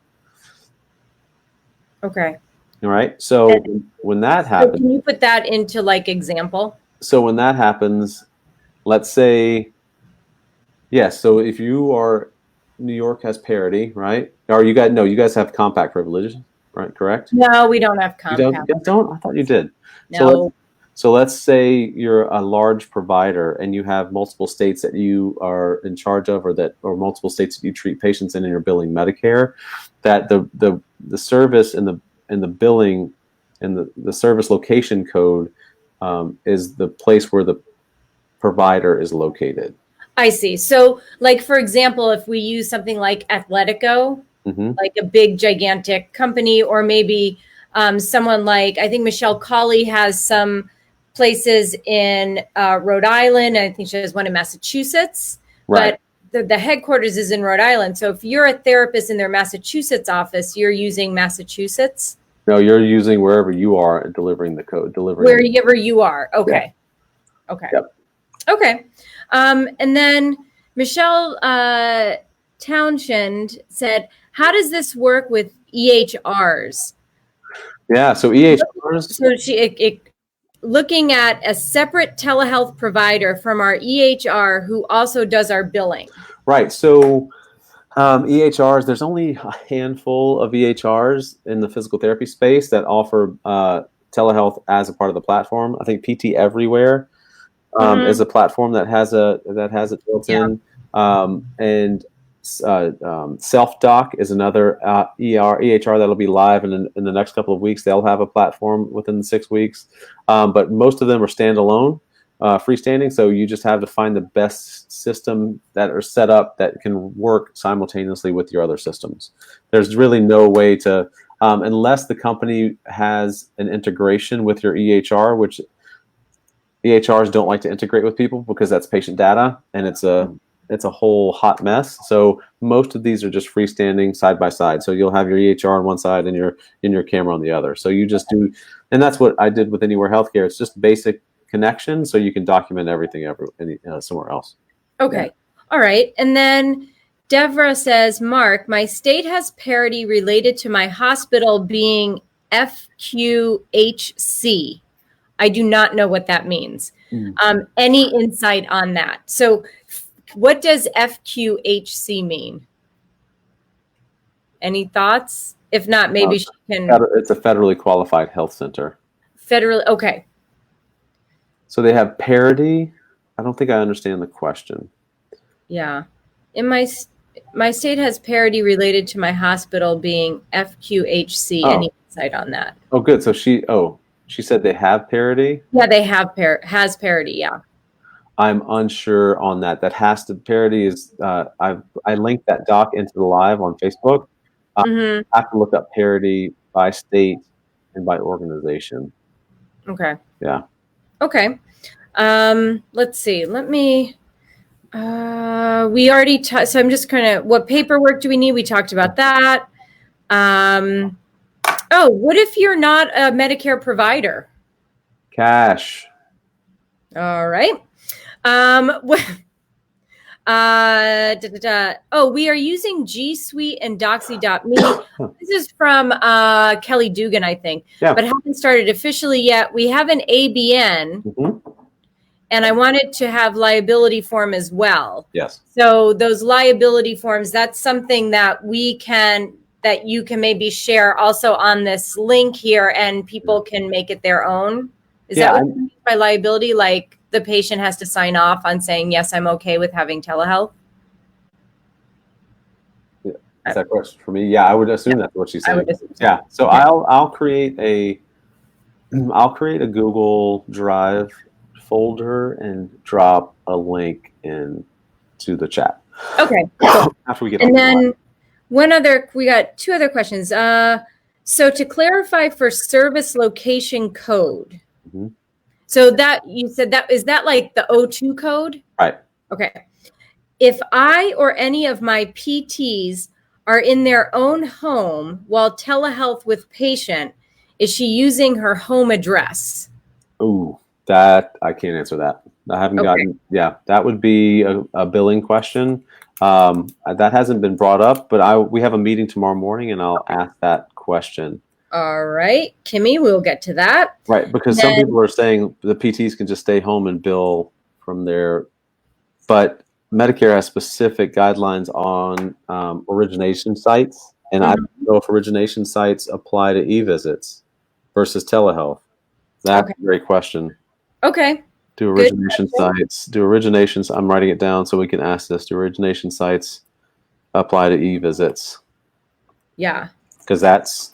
Okay. All right. So when that happens, can you put that into example? So when that happens, let's say, yes. So if you are, New York has parity, right? Or you guys have compact privileges, right? Correct? No, we don't have compact. You don't? I thought you did. No. So let's say you're a large provider and you have multiple states that you are in charge of, or multiple states that you treat patients in, and you're billing Medicare. That the service and the billing and the service location code is the place where the provider is located. I see. So, for example, if we use something like Athletico, like a big, gigantic company, or maybe someone I think Michelle Colley has some places in Rhode Island. I think she has one in Massachusetts. Right. But the headquarters is in Rhode Island. So if you're a therapist in their Massachusetts office, you're using Massachusetts? No, you're using wherever you are delivering the code. Wherever you are. Okay. Yeah. Okay. Yep. Okay. And then Michelle Townshend said, how does this work with EHRs? Yeah, so EHRs. So looking at a separate telehealth provider from our EHR who also does our billing. Right. So EHRs, there's only a handful of EHRs in the physical therapy space that offer telehealth as a part of the platform. I think PT Everywhere is a platform that has it built in, and SelfDoc is another EHR that'll be live in the next couple of weeks. They'll have a platform within the 6 weeks, but most of them are standalone, freestanding. So you just have to find the best system that are set up that can work simultaneously with your other systems. There's really no way to unless the company has an integration with your EHR, which EHRs don't like to integrate with people because that's patient data, and it's a whole hot mess. So most of these are just freestanding side by side. So you'll have your EHR on one side and your camera on the other. So you just do, and that's what I did with Anywhere Healthcare. It's just basic connection, so you can document everything somewhere else. Okay. Yeah. All right. And then Devra says, Mark, my state has parity related to my hospital being FQHC. I do not know what that means. Any insight on that? So what does FQHC mean? Any thoughts? If not, maybe she can. It's a federally qualified health center. Federally, okay. So they have parity. I don't think I understand the question. Yeah. In my state has parity related to my hospital being FQHC. Any insight on that? Oh, good. So she said they have parity? Yeah, they have has parity, yeah. I'm unsure on that. That has to parity is I linked that doc into the live on Facebook. I have to look up parity by state and by organization. Okay. Yeah. Okay. Let's see. Let me. We already so I'm just kind of. What paperwork do we need? We talked about that. What if you're not a Medicare provider? Cash. All right. We are using G Suite and Doxy.me. This is from Kelly Dugan, I think, but haven't started officially yet. We have an ABN, and I wanted to have liability form as well. Yes. So those liability forms, that's something that that you can maybe share also on this link here, and people can make it their own. Is that what you mean by liability? Like the patient has to sign off on saying, yes, I'm okay with having telehealth? Yeah. Is that question for me? Yeah, I would assume that's what she's saying. Yeah. So I'll create a Google Drive folder and drop a link into the chat. Okay. After we get and then we got two other questions. So to clarify for service location code, so that you said is that like the O2 code? Right. Okay. If I or any of my PTs are in their own home while telehealth with patient, is she using her home address? Ooh, that I can't answer that. I haven't gotten. Yeah, that would be a billing question. That hasn't been brought up, but we have a meeting tomorrow morning, and I'll ask that question. All right, Kimmy, we'll get to that. Right, because some people are saying the PTs can just stay home and bill from there, but Medicare has specific guidelines on origination sites, and I don't know if origination sites apply to e-visits versus telehealth. That's a great question. Okay. Do origination sites, I'm writing it down so we can ask this, do origination sites apply to e-visits? Yeah. Because that's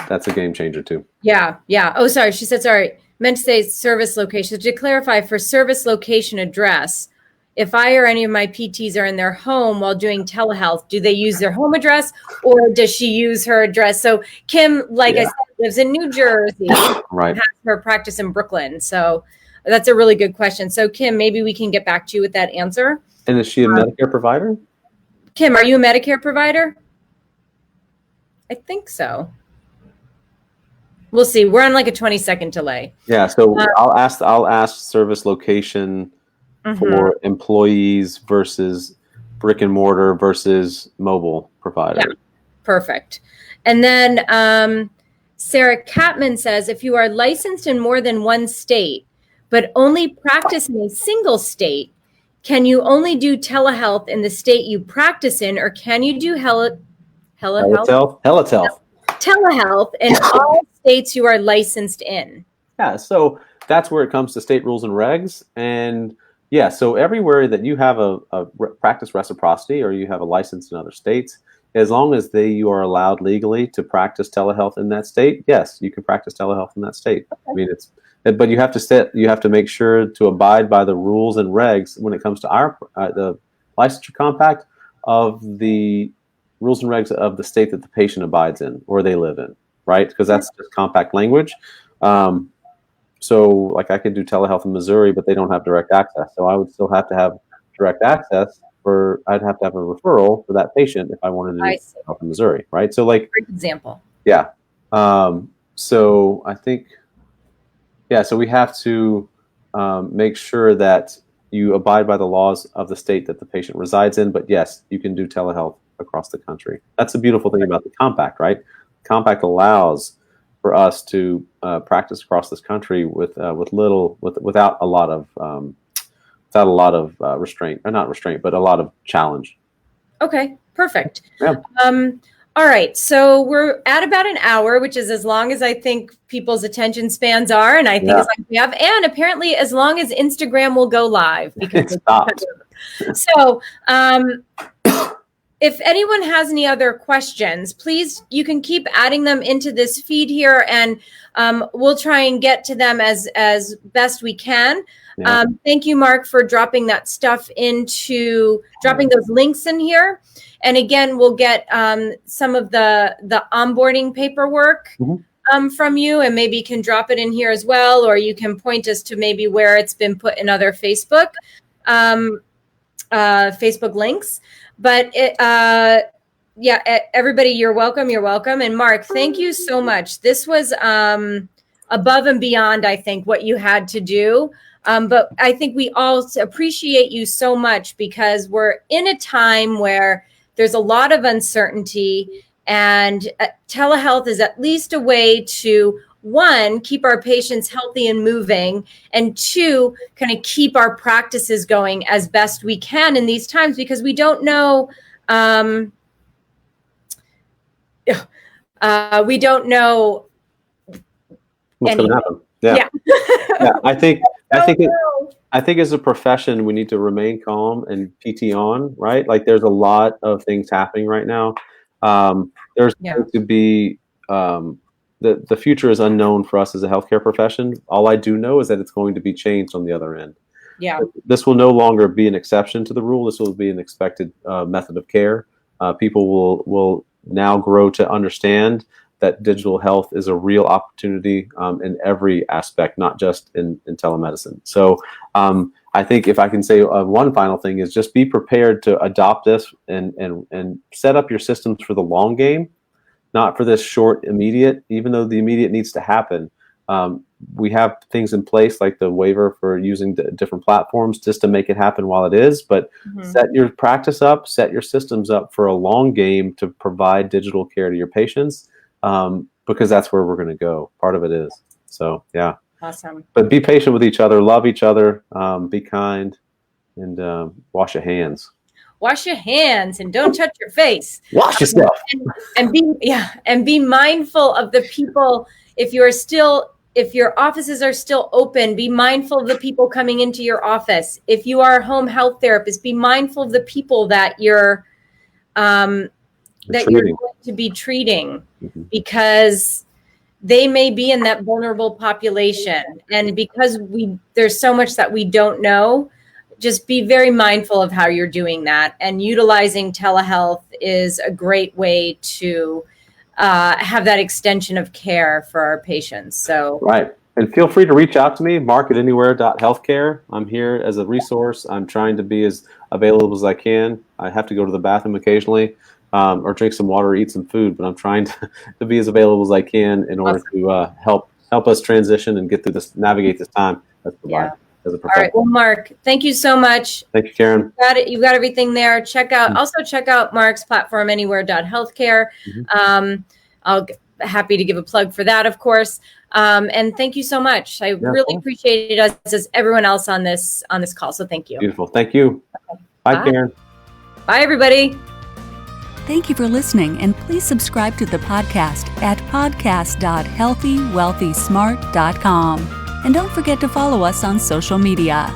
a game changer too. Yeah. Oh, sorry. She said, sorry. Meant to say service location. To clarify, for service location address, if I or any of my PTs are in their home while doing telehealth, do they use their home address or does she use her address? So Kim, I said, lives in New Jersey, right? Has her practice in Brooklyn. So that's a really good question. So Kim, maybe we can get back to you with that answer. And is she a Medicare provider? Kim, are you a Medicare provider? I think so. We'll see. We're on like a 20-second delay. Yeah. So I'll ask service location for employees versus brick and mortar versus mobile provider. Yeah. Perfect. And then Sarah Catman says, if you are licensed in more than one state, but only practice in a single state, can you only do telehealth in the state you practice in, or can you do telehealth in all states you are licensed in? Yeah, so that's where it comes to state rules and regs. And yeah, so everywhere that you have a practice reciprocity or you have a license in other states, as long as you are allowed legally to practice telehealth in that state, yes, you can practice telehealth in that state. Okay. I mean, but you have to make sure to abide by the rules and regs when it comes to the licensure compact of the rules and regs of the state that the patient abides in or they live in, right? Because that's just compact language. So like I could do telehealth in Missouri, but they don't have direct access. So I would still have to have direct access I'd have to have a referral for that patient if I wanted to do telehealth in Missouri, right? So like, Great example. Yeah. So I think, so we have to make sure that you abide by the laws of the state that the patient resides in. But yes, you can do telehealth across the country. That's the beautiful thing about the compact, right? Compact allows for us to practice across this country without a lot of restraint, or not restraint, but a lot of challenge. Okay, perfect. Yeah. All right, so we're at about an hour, which is as long as I think people's attention spans are, and I think as long as we have, and apparently as long as Instagram will go live, because it stopped. So, if anyone has any other questions, please, you can keep adding them into this feed here, and we'll try and get to them as best we can. Yeah. Thank you, Mark, for dropping that stuff dropping those links in here. And again, we'll get some of the onboarding paperwork from you, and maybe you can drop it in here as well, or you can point us to maybe where it's been put in other Facebook links. But everybody, you're welcome. You're welcome. And Mark, thank you so much. This was above and beyond, I think, what you had to do. But I think we all appreciate you so much, because we're in a time where there's a lot of uncertainty, and telehealth is at least a way to, one, keep our patients healthy and moving, and two, kind of keep our practices going as best we can in these times, because we don't know. We don't know what's going to happen. Yeah. I think as a profession, we need to remain calm and PT on, right? Like there's a lot of things happening right now. There's going to be, the future is unknown for us as a healthcare profession. All I do know is that it's going to be changed on the other end. Yeah. This will no longer be an exception to the rule. This will be an expected method of care. People will now grow to understand that digital health is a real opportunity in every aspect, not just in telemedicine. So I think if I can say one final thing is just be prepared to adopt this and set up your systems for the long game, not for this short immediate, even though the immediate needs to happen. We have things in place like the waiver for using different platforms just to make it happen while it is, but set your practice up, set your systems up for a long game to provide digital care to your patients. Because that's where we're going to go. Part of it is. So, yeah. Awesome. But be patient with each other, love each other, be kind, and wash your hands. Wash your hands and don't touch your face. Wash yourself. And be mindful of the people. If your offices are still open, be mindful of the people coming into your office. If you are a home health therapist, be mindful of the people that you're going to be treating, because they may be in that vulnerable population. And because there's so much that we don't know, just be very mindful of how you're doing that. And utilizing telehealth is a great way to have that extension of care for our patients. So right. And feel free to reach out to me, Mark at Anywhere.healthcare. I'm here as a resource. I'm trying to be as available as I can. I have to go to the bathroom occasionally. Or drink some water, or eat some food, but I'm trying to be as available as I can in order to help us transition and get through this, navigate this time as a professional. All right. Well, Mark, thank you so much. Thank you, Karen. You've got everything there. Check out Mark's platform, Anywhere.healthcare. I'll happy to give a plug for that, of course. And thank you so much. I really appreciate it, as everyone else on this call. So thank you. Beautiful. Thank you. Okay. Bye, Karen. Bye, everybody. Thank you for listening, and please subscribe to the podcast at podcast.healthywealthysmart.com. And don't forget to follow us on social media.